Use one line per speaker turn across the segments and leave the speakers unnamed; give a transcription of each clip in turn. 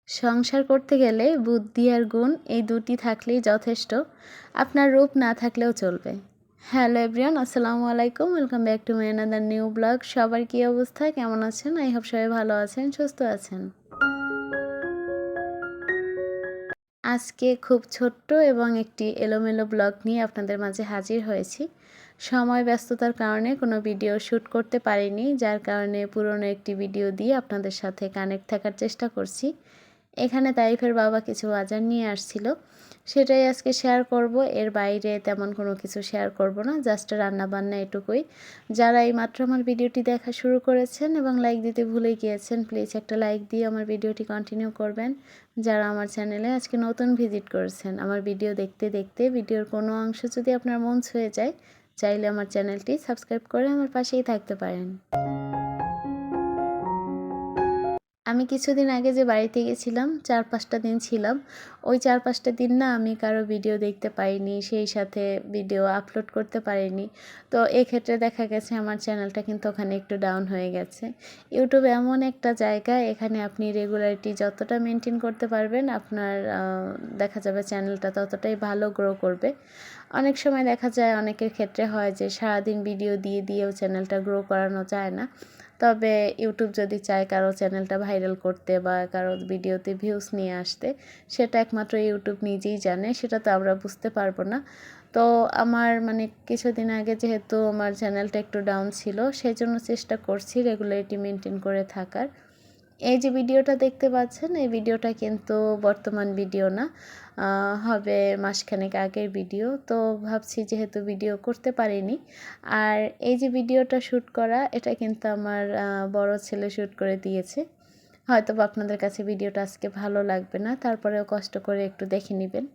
সংসার করতে গেলে বুদ্ধি আর গুণ এই দুটি থাকলেই যথেষ্ট। আপনার রূপ না থাকলেও চলবে। হ্যালো এভরিওয়ান, আসসালামু আলাইকুম। Welcome back to my another new blog. সবার কী অবস্থা, কেমন আছেন? আই হোপ সবাই ভালো আছেন, সুস্থ আছেন। আজকে খুব ছোট্ট এবং একটি এলোমেলো ব্লগ নিয়ে আপনাদের মাঝে হাজির হয়েছি। সময় ব্যস্ততার কারণে কোনো ভিডিও শ্যুট করতে পারিনি, যার কারণে পুরনো একটি ভিডিও দিয়ে আপনাদের সাথে কানেক্ট থাকার চেষ্টা করছি। এখানে তাইফের বাবা কিছু বাজার নিয়ে আসছিল, সেটাই আজকে শেয়ার করব। এর বাইরে তেমন কোনো কিছু শেয়ার করব না, জাস্ট রান্নাবান্না এটুকুই। যারা এই মাত্র আমার ভিডিওটি দেখা শুরু করেছেন এবং লাইক দিতে ভুলে গিয়েছেন, প্লিজ একটা লাইক দিয়ে আমার ভিডিওটি কন্টিনিউ করবেন। যারা আমার চ্যানেলে আজকে নতুন ভিজিট করেছেন, আমার ভিডিও দেখতে দেখতে ভিডিওর কোনো অংশ যদি আপনার মন ছুঁয়ে যায়, চাইলে আমার চ্যানেলটি সাবস্ক্রাইব করে আমার পাশেই থাকতে পারেন। আমি কিছুদিন আগে যে বাড়িতে গেছিলাম, 4-5টা দিন ছিলাম। ওই 4-5টা দিন না আমি কারো ভিডিও দেখতে পাইনি, সেই সাথে ভিডিও আপলোড করতে পারিনি। তো এক্ষেত্রে দেখা গেছে আমার চ্যানেলটা কিন্তু ওখানে একটু ডাউন হয়ে গেছে। ইউটিউব এমন একটা জায়গা, এখানে আপনি রেগুলারিটি যতটা মেনটেন করতে পারবেন, আপনার দেখা যাবে চ্যানেলটা ততটাই ভালো গ্রো করবে। অনেক সময় দেখা যায় অনেকের ক্ষেত্রে হয় যে সারাদিন ভিডিও দিয়ে দিয়েও চ্যানেলটা গ্রো করানো যায় না। তবে ইউটিউব যদি চায় কারো চ্যানেলটা ভাইরাল করতে বা কারো ভিডিওতে ভিউজ নিয়ে আসতে, সেটা একমাত্র ইউটিউব নিজেই জানে, সেটা তো আমরা বুঝতে পারবো না। তো আমার কিছুদিন আগে যেহেতু আমার চ্যানেলটা একটু ডাউন ছিল, সেই জন্য চেষ্টা করছি রেগুলারিটি মেনটেন করে থাকার। এই যে ভিডিওটা দেখতে পাচ্ছেন, এই ভিডিওটা কিন্তু বর্তমান ভিডিও না, হবে মাসখানেক আগের ভিডিও। তো ভাবছি যেহেতু ভিডিও করতে পারিনি, আর এই যে ভিডিওটা শ্যুট করা, এটা কিন্তু আমার বড় ছেলে শ্যুট করে দিয়েছে। হয়তো আপনাদের কাছে ভিডিওটা আজকে ভালো লাগবে না, তারপরেও কষ্ট করে একটু দেখে নেবেন।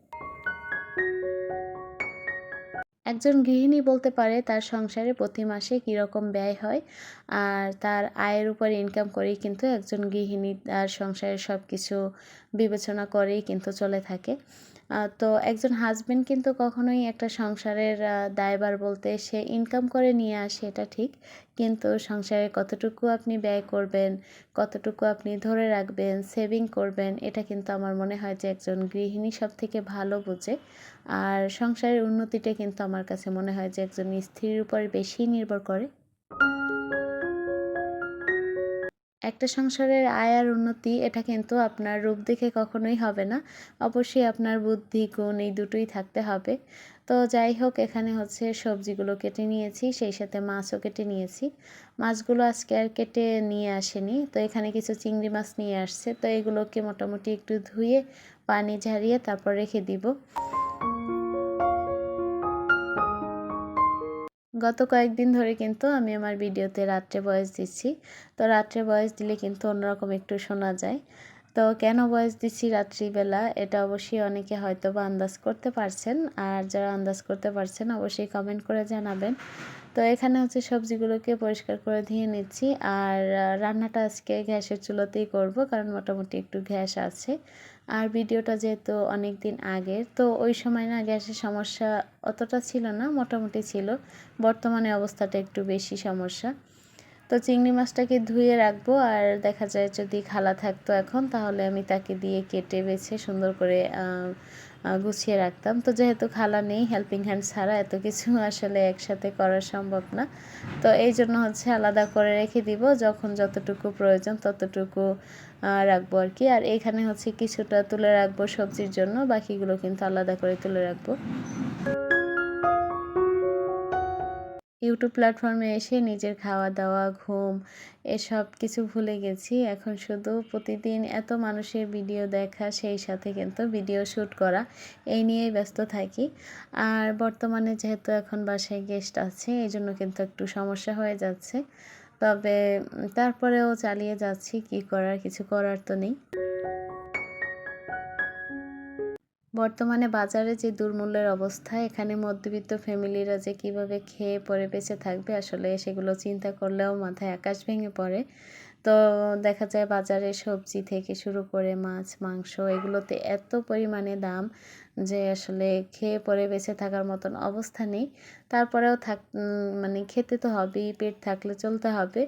একজন গৃহিণী বলতে পারে তার সংসারে প্রতি মাসে কীরকম ব্যয় হয়, আর তার আয়ের উপর ইনকাম করেই কিন্তু একজন গৃহিণী তার সংসারের সব কিছু বিবেচনা করেই কিন্তু চলে থাকে। তো একজন হাজবেন্ড কিন্তু কখনোই একটা সংসারের দায়ভার বলতে সে ইনকাম করে নিয়ে আসে, এটা ঠিক। কিন্তু সংসারে কতটুকু আপনি ব্যয় করবেন, কতটুকু আপনি ধরে রাখবেন, সেভিং করবেন, এটা কিন্তু আমার মনে হয় যে একজন গৃহিণী সব থেকে ভালো বোঝে। আর সংসারের উন্নতিটা কিন্তু আমার কাছে মনে হয় যে একজন স্ত্রীর উপর বেশি নির্ভর করে। একটা সংসারের আয় আর উন্নতি, এটা কিন্তু আপনার রূপ দেখে কখনোই হবে না। অবশ্যই আপনার বুদ্ধি, গুণ এই দুটোই থাকতে হবে। তো যাই হোক, এখানে হচ্ছে সবজিগুলো কেটে নিয়েছি, সেই সাথে মাছও কেটে নিয়েছি। মাছগুলো আজকে আর কেটে নিয়ে আসেনি, তো এখানে কিছু চিংড়ি মাছ নিয়ে আসছে। তো এগুলোকে মোটামুটি একটু ধুয়ে পানি ঝারিয়ে তারপর রেখে দিব। গত কয়েকদিন ধরে কিন্তু আমি আমার ভিডিওতে রাত্রে ভয়েস দিচ্ছি। তো রাত্রে ভয়েস দিলে কিন্তু অন্যরকম একটু শোনা যায়। তো কেন ভয়েস দিচ্ছি রাত্রিবেলা, এটা অবশ্যই অনেকে হয়তো বা আন্দাজ করতে পারছেন। আর যারা আন্দাজ করতে পারছেন অবশ্যই কমেন্ট করে জানাবেন। তো এখানে হচ্ছে সবজিগুলোকে পরিষ্কার করে ধুয়ে নিচ্ছি। আর রান্নাটা আজকে গ্যাসের চুলাতেই করব, কারণ মোটামুটি একটু গ্যাস আছে। আর ভিডিওটা যেহেতু অনেক দিন আগের, তো ওই সময় না গ্যাসের সমস্যা অতটা ছিল না, মোটামুটি ছিল। বর্তমানে অবস্থাটা একটু বেশি সমস্যা। তো চিংড়ি মাছটাকে ধুয়ে রাখবো, আর দেখা যায় যদি খালা থাকতো এখন, তাহলে আমি তাকে দিয়ে কেটে বেছে সুন্দর করে গুছিয়ে রাখতাম। তো যেহেতু খালা নেই, হেল্পিং হ্যান্ড ছাড়া এত কিছু আসলে একসাথে করা সম্ভব না। তো এই জন্য হচ্ছে আলাদা করে রেখে দিব, যখন যতটুকু প্রয়োজন ততটুকু রাখবো আর কি। আর এখানে হচ্ছে কিছুটা তুলে রাখবো সবজির জন্য, বাকিগুলো কিন্তু আলাদা করে তুলে রাখবো। ইউটিউব প্ল্যাটফর্মে এসে নিজের খাওয়া দাওয়া, ঘুম এসব কিছু ভুলে গেছি। এখন শুধু প্রতিদিন এত মানুষের ভিডিও দেখা, সেই সাথে কিন্তু ভিডিও শ্যুট করা, এই নিয়েই ব্যস্ত থাকি। আর বর্তমানে যেহেতু এখন বাসায় গেস্ট আছে, এই জন্য কিন্তু একটু সমস্যা হয়ে যাচ্ছে। তবে তারপরেও চালিয়ে যাচ্ছি, কি করার, কিছু করার তো নেই। বর্তমানে বাজারে যে দুর্মূল্যের অবস্থা, এখানে মধ্যবিত্ত ফ্যামিলিরা যে কিভাবে খেয়ে পরে বেঁচে থাকবে, আসলে সেগুলো চিন্তা করলেও মাথায় আকাশ ভেঙে পড়ে। তো দেখা যায় বাজারে সবজি থেকে শুরু করে মাছ, মাংস এগুলোতে এত পরিমাণে দাম যে আসলে খেয়ে পরে বেঁচে থাকার মতন অবস্থা নেই। তারপরেও খেতে তো হবেই, পেট থাকলে চলতে হবে।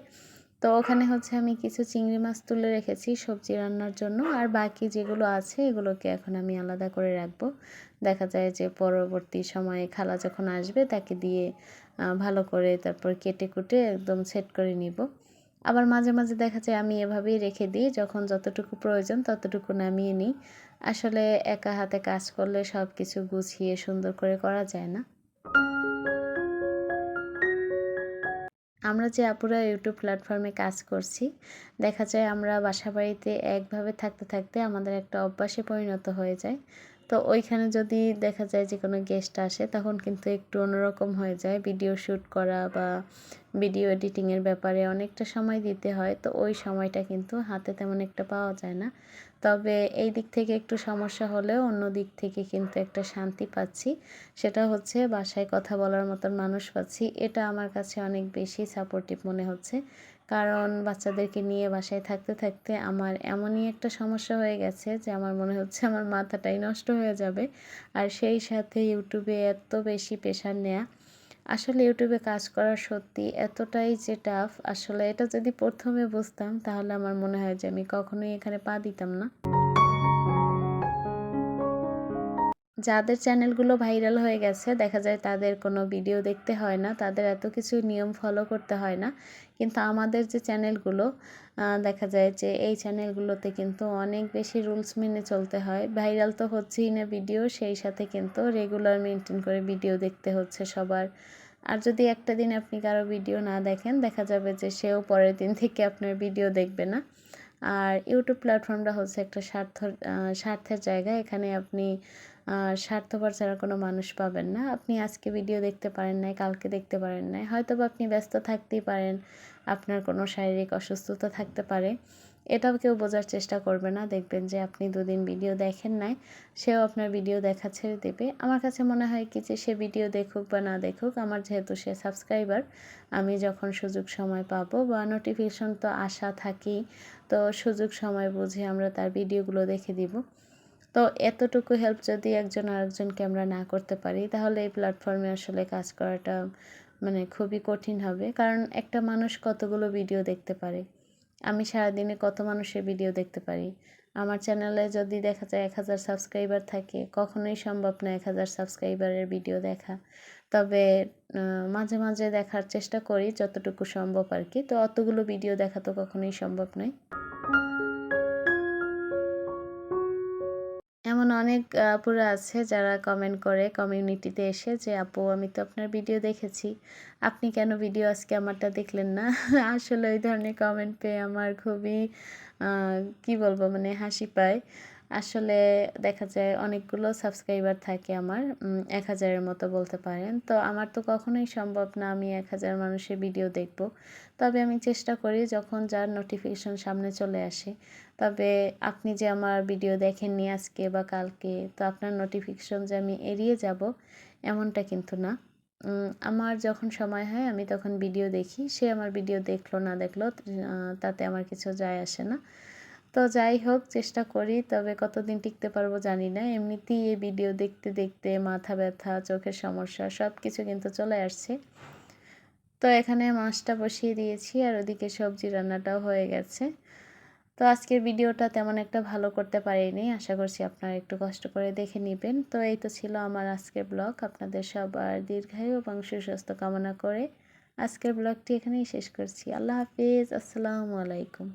তো ওখানে হচ্ছে আমি কিছু চিংড়ি মাছ তুলে রেখেছি সবজি রান্নার জন্য, আর বাকি যেগুলো আছে এগুলোকে এখন আমি আলাদা করে রাখবো। দেখা যায় যে পরবর্তী সময়ে খালা যখন আসবে তাকে দিয়ে ভালো করে তারপর কেটে কুটে একদম সেট করে নিব। আবার মাঝে মাঝে দেখা যায় আমি এভাবেই রেখে দিই, যখন যতটুকু প্রয়োজন ততটুকু নামিয়ে নিই। আসলে একা হাতে কাজ করলে সব কিছু গুছিয়ে সুন্দর করে করা যায় না। আমরা যে আপুরা ইউটিউব প্ল্যাটফর্মে কাজ করছি, দেখা যায় আমরা বাসাবাড়িতে একভাবে থাকতে থাকতে আমাদের একটা অভ্যাসে পরিণত হয়ে যায়। তো ওইখানে যদি দেখা যায় যে কোনো গেস্ট আসে তখন কিন্তু একটু অন্যরকম হয়ে যায়। ভিডিও শ্যুট করা বা ভিডিও এডিটিংয়ের ব্যাপারে অনেকটা সময় দিতে হয়। তো ওই সময়টা কিন্তু হাতে তেমন একটা পাওয়া যায় না। তবে এই দিক থেকে একটু সমস্যা হলেও অন্য দিক থেকে কিন্তু একটা শান্তি পাচ্ছি। সেটা হচ্ছে বাসায় কথা বলার মতন মানুষ পাচ্ছি। এটা আমার কাছে অনেক বেশি সাপোর্টিভ মনে হচ্ছে। কারণ বাচ্চাদেরকে নিয়ে বাসায় থাকতে থাকতে আমার এমনই একটা সমস্যা হয়ে গেছে যে আমার মনে হচ্ছে আমার মাথাটাই নষ্ট হয়ে যাবে। আর সেই সাথে ইউটিউবে এত বেশি প্রেশার নেয়া। আসলে ইউটিউবে কাজ করা সত্যি এতটাই যে টাফ, আসলে এটা যদি প্রথমে বুঝতাম তাহলে আমার মনে হয় যে আমি কখনোই এখানে পা দিতাম না। যাদের চ্যানেলগুলো ভাইরাল হয়ে গেছে দেখা যায় তাদের কোনো ভিডিও দেখতে হয় না, তাদের এত কিছু নিয়ম ফলো করতে হয় না। কিন্তু আমাদের যে চ্যানেলগুলো দেখা যায় যে এই চ্যানেলগুলোতে কিন্তু অনেক বেশি রুলস মেনে চলতে হয়। ভাইরাল তো হচ্ছেই না ভিডিও, সেই সাথে কিন্তু রেগুলার মেনটেন করে ভিডিও দেখতে হচ্ছে সবার। আর যদি একটা দিন আপনি কারো ভিডিও না দেখেন দেখা যাবে যে সেও পরের দিন থেকে আপনার ভিডিও দেখবে না। আর ইউটিউব প্ল্যাটফর্মটা হচ্ছে একটা স্বার্থের জায়গা। এখানে আপনি স্বার্থপর ছাড়া কোনো মানুষ পাবেন না। আপনি আজকে ভিডিও দেখতে পারেন নাই, কালকে দেখতে পারেন নাই। হয়তোবা আপনি ব্যস্ত থাকতেই পারেন, আপনার কোনো শারীরিক অসুস্থতা থাকতে পারে। এটাও কেউ বোঝার চেষ্টা করবে না। দেখবেন যে আপনি ২ দিন ভিডিও দেখেন নাই, সেও আপনার ভিডিও দেখা ছেড়ে দেবে। আমার কাছে মনে হয় কি যে সে ভিডিও দেখুক বা না দেখুক, আমার যেহেতু সে সাবস্ক্রাইবার, আমি যখন সুযোগ সময় পাবো বা নোটিফিকেশন তো আসা থাকেই, তো সুযোগ সময় বুঝে আমরা তার ভিডিওগুলো দেখে দিব। তো এতটুকু হেল্প যদি একজন আরেকজনকে আমরা না করতে পারি তাহলে এই প্ল্যাটফর্মে আসলে কাজ করাটা মানে খুবই কঠিন হবে। কারণ একটা মানুষ কতগুলো ভিডিও দেখতে পারে, আমি সারাদিনে কত মানুষের ভিডিও দেখতে পারি। আমার চ্যানেলে যদি দেখা যায় ১,০০০ সাবস্ক্রাইবার থাকে, কখনোই সম্ভব না ১,০০০ সাবস্ক্রাইবারের ভিডিও দেখা। তবে মাঝে মাঝে দেখার চেষ্টা করি যতটুকু সম্ভব আর কি। তো অতগুলো ভিডিও দেখা তো কখনোই সম্ভব নয়। এমন অনেক আপুরা আছে যারা কমেন্ট করে কমিউনিটিতে এসে যে, "আপু আমি তো আপনার ভিডিও দেখেছি। আপনি কেন ভিডিও আজকে আমারটা দেখলেন না?" আসলে ওই ধরনের কমেন্ট পেয়ে আমার খুবই আ কি বলবো মানে হাসি পায়। আসলে দেখা যায় অনেকগুলো সাবস্ক্রাইবার থাকে আমার, ১,০০০ এর মতো বলতে পারেন। তো আমার তো কখনোই সম্ভব না আমি ১,০০০ মানুষের ভিডিও দেখব। তবে আমি চেষ্টা করি যখন যার নোটিফিকেশন সামনে চলে আসে, তবে আপনি যে আমার ভিডিও দেখেননি আজকে বা কালকে, তো আপনার নোটিফিকেশন যে আমি এড়িয়ে যাব এমনটা কিন্তু না। আমার যখন সময় হয় আমি তখন ভিডিও দেখি। সে আমার ভিডিও দেখলো না দেখলো তাতে আমার কিছু যায় আসে না। তো যাই হোক চেষ্টা করি, তবে কতদিন টিকতে পারবো জানি না। এমনিতেই এই ভিডিও দেখতে দেখতে মাথা ব্যথা, চোখের সমস্যা সব কিছু কিন্তু চলে আসছে। তো এখানে মাছটা বসিয়ে দিয়েছি আর ওদিকে সবজি রান্নাটাও হয়ে গেছে। তো আজকের ভিডিওটা তেমন একটা ভালো করতে পারিনি। আশা করছি আপনারা একটু কষ্ট করে দেখে নিবেন। তো এই তো ছিল আমার আজকের ব্লগ। আপনাদের সবার দীর্ঘায়ু এবং সুস্বাস্থ্য কামনা করে আজকের ব্লগটি এখানেই শেষ করছি। আল্লাহ হাফিজ। আসসালামু আলাইকুম।